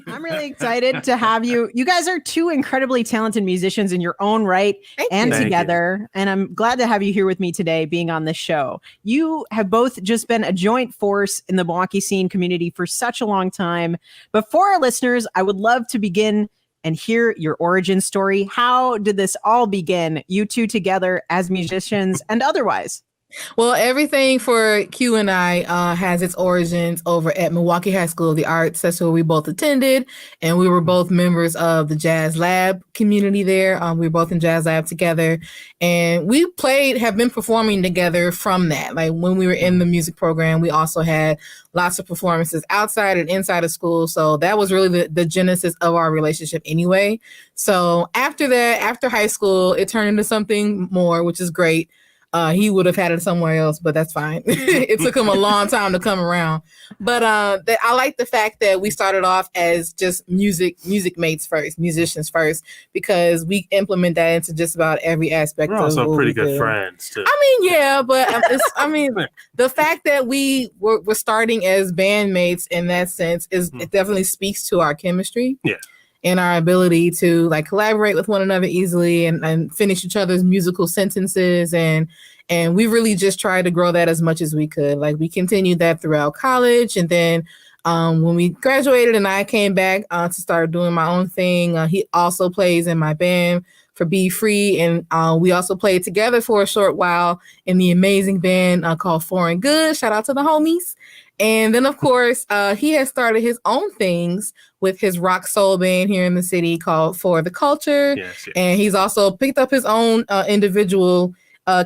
I'm really excited to have you. You guys are two incredibly talented musicians in your own right and together. And I'm glad to have you here with me today being on this show. You have both just been a joint force in the Milwaukee scene community for such a long time. But for our listeners, I would love to begin and hear your origin story. How did this all begin, you two together as musicians and otherwise? Well, everything for Q and I has its origins over at Milwaukee High School of the Arts. That's where we both attended, and we were both members of the Jazz Lab community there. We were both in Jazz Lab together, and we have been performing together from that. Like when we were in the music program, we also had lots of performances outside and inside of school. So that was really the genesis of our relationship anyway. So after that, after high school, it turned into something more, which is great. He would have had it somewhere else, but that's fine. It took him a long time to come around. But I like the fact that we started off as just music mates first, musicians first, because we implement that into just about every aspect. We're also pretty good friends too. I mean, yeah, but the fact that we were starting as bandmates in that sense it definitely speaks to our chemistry. Yeah. And our ability to like collaborate with one another easily and finish each other's musical sentences. And we really just tried to grow that as much as we could. Like we continued that throughout college. And then when we graduated and I came back to start doing my own thing, he also plays in my band for B Free. And we also played together for a short while in the amazing band called Foreign Good. Shout out to the homies. And then, of course, he has started his own things with his rock soul band here in the city called For the Culture. Yes. And he's also picked up his own individual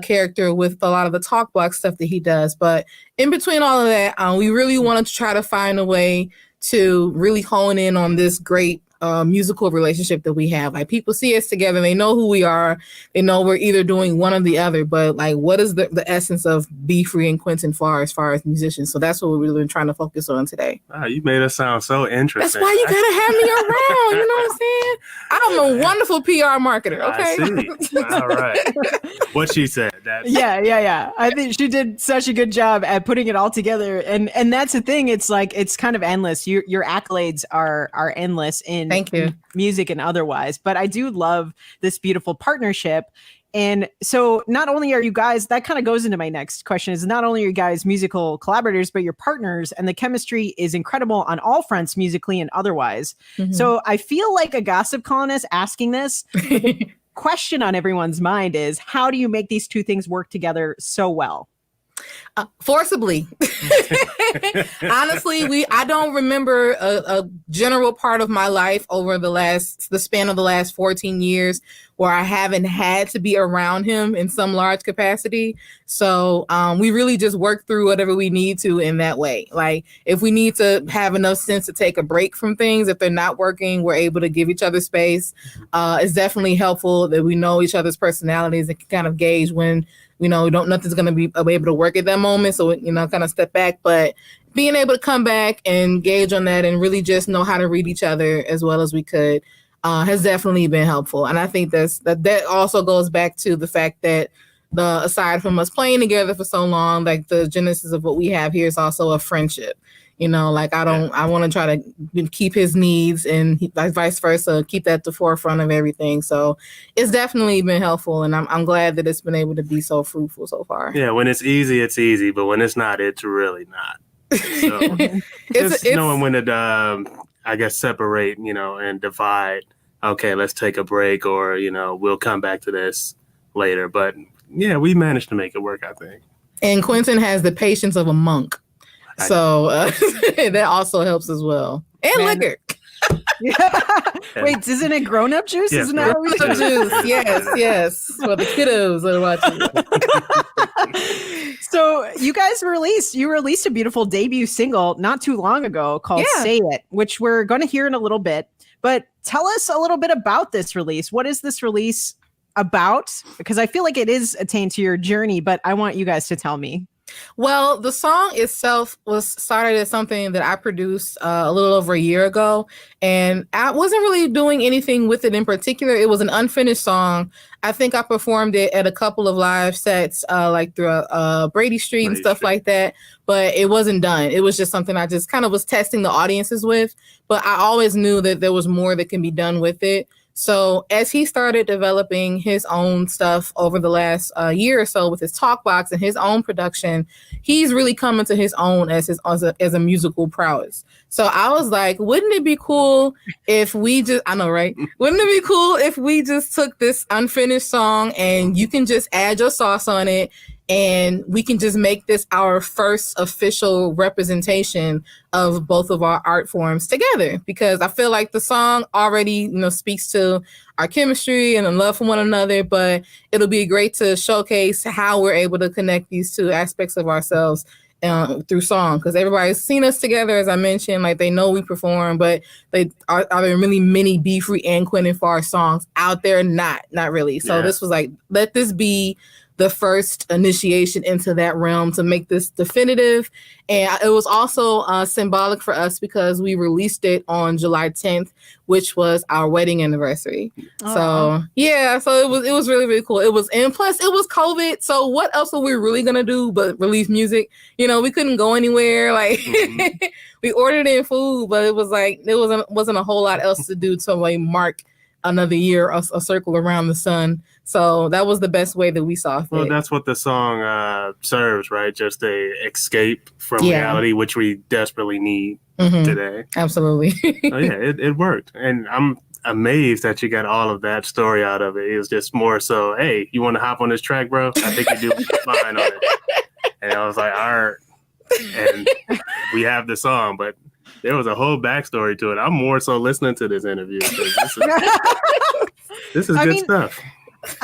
character with a lot of the talk block stuff that he does. But in between all of that, we really wanted to try to find a way to really hone in on this great musical relationship that we have. Like people see us together, they know who we are, they know we're either doing one or the other, but like what is the essence of B Free and Quinten Farr as far as musicians? So that's what we've really been trying to focus on today. Wow, you made us sound so interesting. That's why you gotta have me around, you know what I'm saying? I'm a wonderful PR marketer, okay? I see. All right. What she said. Yeah. I think she did such a good job at putting it all together. And that's the thing. It's like, it's kind of endless. Your accolades are endless in Thank you. music and otherwise. But I do love this beautiful partnership. And so not only are you guys, that kind of goes into my next question, is not only are you guys musical collaborators, but you're partners, and the chemistry is incredible on all fronts, musically and otherwise. Mm-hmm. So I feel like a gossip columnist asking this. Question on everyone's mind is, how do you make these two things work together so well? Forcibly. Honestly, I don't remember a general part of my life over the span of the last 14 years where I haven't had to be around him in some large capacity. So we really just work through whatever we need to in that way. Like if we need to have enough sense to take a break from things, if they're not working, we're able to give each other space. It's definitely helpful that we know each other's personalities and can kind of gauge when nothing's going to be able to work at that moment. So, kind of step back, but being able to come back and gauge on that and really just know how to read each other as well as we could has definitely been helpful. And I think that also goes back to the fact that aside from us playing together for so long, like the genesis of what we have here is also a friendship. I want to try to keep his needs and vice versa, keep that at the forefront of everything. So it's definitely been helpful, and I'm glad that it's been able to be so fruitful so far. Yeah, when it's easy, it's easy, but when it's not, it's really not. So it's knowing when to, separate, and divide. Okay, let's take a break, or, we'll come back to this later. But yeah, we managed to make it work, I think. And Quinten has the patience of a monk. So that also helps as well. And liquor. Wait, isn't it grown-up juice? Yes, isn't that what we juice? Yes. For the kiddos that are watching. So you guys released a beautiful debut single not too long ago called Say It, which we're going to hear in a little bit. But tell us a little bit about this release. What is this release about? Because I feel like it is attained to your journey, but I want you guys to tell me. Well, the song itself was started as something that I produced a little over a year ago, and I wasn't really doing anything with it in particular. It was an unfinished song. I think I performed it at a couple of live sets, like through Brady Street and stuff like that, but it wasn't done. It was just something I just kind of was testing the audiences with, but I always knew that there was more that can be done with it. So as he started developing his own stuff over the last year or so with his talk box and his own production, he's really coming to his own as a musical prowess. So I was like, wouldn't it be cool if we just, I know, right? Wouldn't it be cool if we just took this unfinished song and you can just add your sauce on it, and we can just make this our first official representation of both of our art forms together? Because I feel like the song already, speaks to our chemistry and the love for one another, but it'll be great to showcase how we're able to connect these two aspects of ourselves through song. Because everybody's seen us together, as I mentioned, like they know we perform, but are there really many B Free and Quinten Farr songs out there? Not really. So This was like, let this be the first initiation into that realm to make this definitive. And it was also symbolic for us because we released it on July 10th, which was our wedding anniversary. So it was really, really cool. It was, and plus it was COVID. So what else were we really going to do but release music? We couldn't go anywhere. Like we ordered in food, but it was like, wasn't a whole lot else to do to like mark another year, a circle around the sun. So that was the best way that we saw fit. Well, that's what the song serves, right? Just a escape from reality, which we desperately need today. Absolutely. So it worked. And I'm amazed that you got all of that story out of it. It was just more so, hey, you want to hop on this track, bro? I think you do fine on it. And I was like, all right. And we have the song, but there was a whole backstory to it. I'm more so listening to this interview. This is good stuff.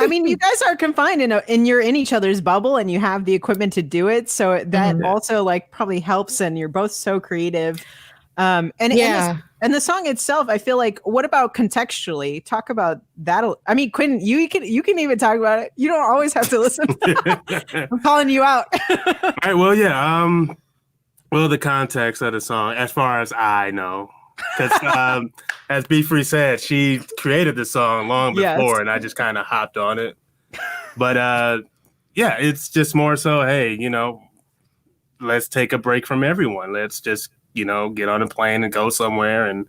I mean, you guys are confined and you're in each other's bubble and you have the equipment to do it. So that also like probably helps, and you're both so creative. And the song itself, I feel like, what about contextually? Talk about that. I mean, Quinten, you can even talk about it. You don't always have to listen. I'm calling you out. All right. Well, yeah. Well, the context of the song, as far as I know, because as B Free said, she created the song long before, and I just kind of hopped on it. But it's just more so, hey, let's take a break from everyone. Let's just, get on a plane and go somewhere and,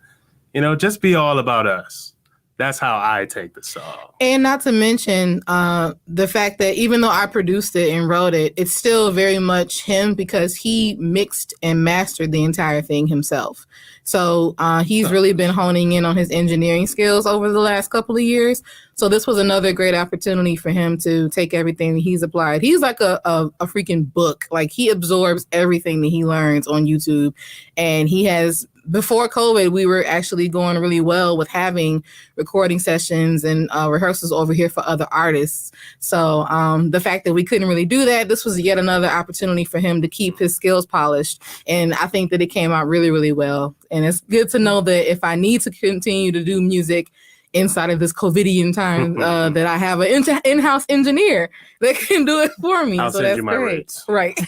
just be all about us. That's how I take the song. And not to mention the fact that even though I produced it and wrote it, it's still very much him because he mixed and mastered the entire thing himself. So he's really been honing in on his engineering skills over the last couple of years. So this was another great opportunity for him to take everything that he's applied. He's like a freaking book. Like he absorbs everything that he learns on YouTube. And he has, before COVID, we were actually going really well with having recording sessions and rehearsals over here for other artists. So the fact that we couldn't really do that, this was yet another opportunity for him to keep his skills polished. And I think that it came out really, really well. And it's good to know that if I need to continue to do music inside of this COVIDian time, that I have an in-house engineer that can do it for me. I'll so send that's you my great. rates. Right.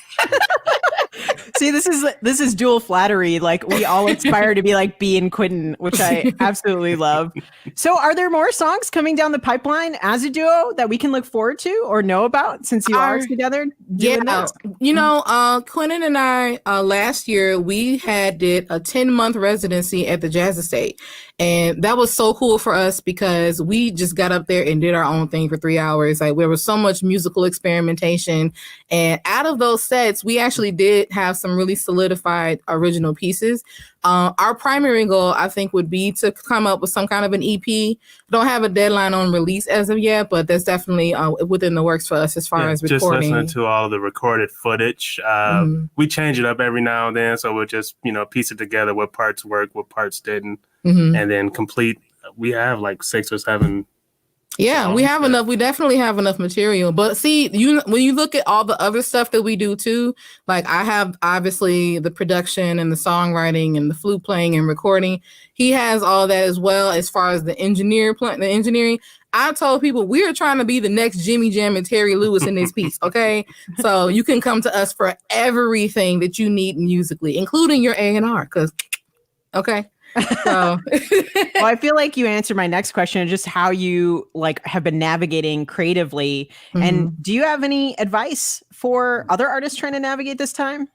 See, this is dual flattery. Like we all aspire to be like B and Quinten, which I absolutely love. So are there more songs coming down the pipeline as a duo that we can look forward to or know about since you are together doing this? Quinten and I, last year, we did a 10-month residency at the Jazz Estate. And that was so cool for us because we just got up there and did our own thing for 3 hours. Like there was so much musical experimentation. And out of those sets, we actually did have some really solidified original pieces. Our primary goal, I think, would be to come up with some kind of an EP. Don't have a deadline on release as of yet, but that's definitely within the works for us as far as recording. Just listening to all of the recorded footage. We change it up every now and then, so we'll just piece it together. What parts work, what parts didn't, and then complete. We have like 6 or 7 Yeah, So, we have enough. We definitely have enough material. But see, when you look at all the other stuff that we do too, like I have obviously the production and the songwriting and the flute playing and recording. He has all that as well as far as the engineering. I told people we are trying to be the next Jimmy Jam and Terry Lewis in this piece. Okay, so you can come to us for everything that you need musically, including your A&R. Because okay. So well, I feel like you answered my next question, just how you like have been navigating creatively. Mm-hmm. And do you have any advice for other artists trying to navigate this time?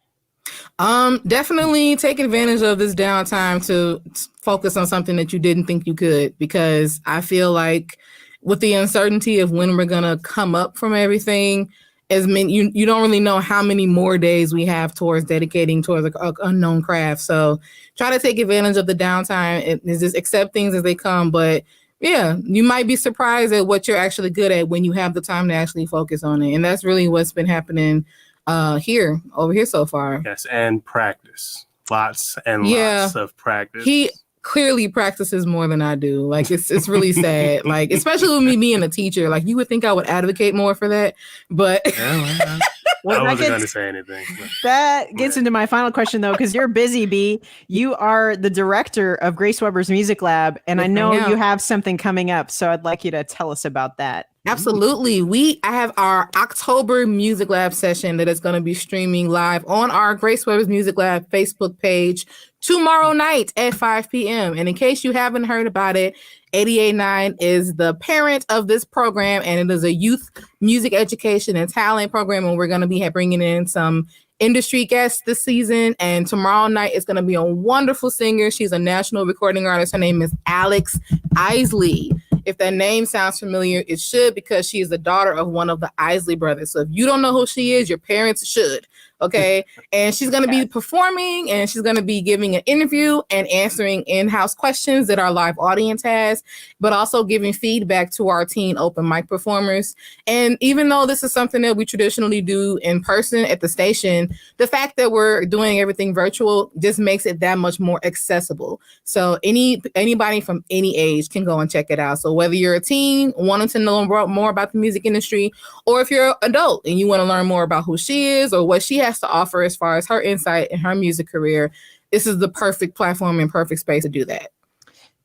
Definitely take advantage of this downtime to focus on something that you didn't think you could, because I feel like with the uncertainty of when we're gonna come up from everything, you don't really know how many more days we have towards dedicating towards an unknown craft. So try to take advantage of the downtime and just accept things as they come. But yeah, you might be surprised at what you're actually good at when you have the time to actually focus on it. And that's really what's been happening over here so far. Yes, and practice. Lots and lots of practice. He clearly practices more than I do. Like it's really sad. Like especially with me being a teacher, like you would think I would advocate more for that, but I wasn't going to say anything. That gets into my final question though, because you're busy, B. You are the director of Grace Weber's Music Lab, and I know you have something coming up, so I'd like you to tell us about that. Absolutely. I have our October Music Lab session that is going to be streaming live on our Grace Weber's Music Lab Facebook page tomorrow night at 5 p.m. And in case you haven't heard about it, 88.9 is the parent of this program, and it is a youth music education and talent program. And we're going to be bringing in some industry guests this season. And tomorrow night is going to be a wonderful singer. She's a national recording artist. Her name is Alex Isley. If that name sounds familiar, it should, because she is the daughter of one of the Isley brothers. So if you don't know who she is, your parents should. Okay. And she's going to be performing, and she's going to be giving an interview and answering in-house questions that our live audience has, but also giving feedback to our teen open mic performers. And even though this is something that we traditionally do in person at the station, the fact that we're doing everything virtual just makes it that much more accessible. So anybody from any age can go and check it out. So whether you're a teen wanting to know more about the music industry, or if you're an adult and you want to learn more about who she is or what she has to offer as far as her insight in her music career, this is the perfect platform and perfect space to do that.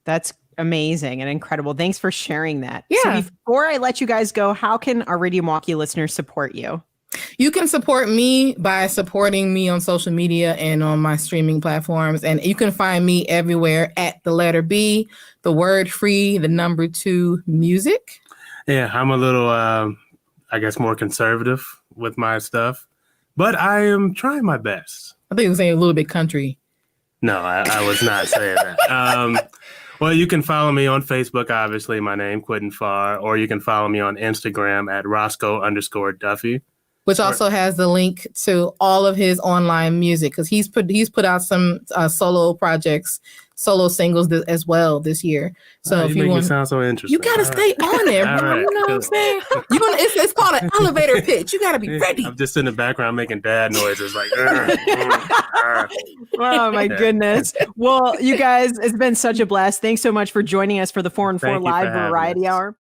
That's amazing and incredible. Thanks for sharing that. Yeah. So before I let you guys go, how can our Radio Milwaukee listeners support you? You can support me by supporting me on social media and on my streaming platforms. And you can find me everywhere at the letter B, the word free, the number 2 music. Yeah, I'm a little, I guess, more conservative with my stuff, but I am trying my best. I think you were saying a little bit country. No, I was not saying that. Well, you can follow me on Facebook, obviously, my name, Quinten Farr, or you can follow me on Instagram at Roscoe_Duffy. Which also has the link to all of his online music, because he's put out some solo projects, solo singles as well this year. So if you want, sound so interesting. You gotta stay on it, bro. Right, you know what I'm saying? It's called an elevator pitch. You gotta be ready. I'm just in the background making dad noises like. Oh my goodness! Well, you guys, it's been such a blast. Thanks so much for joining us for the 4 and 4 Live Variety Hour.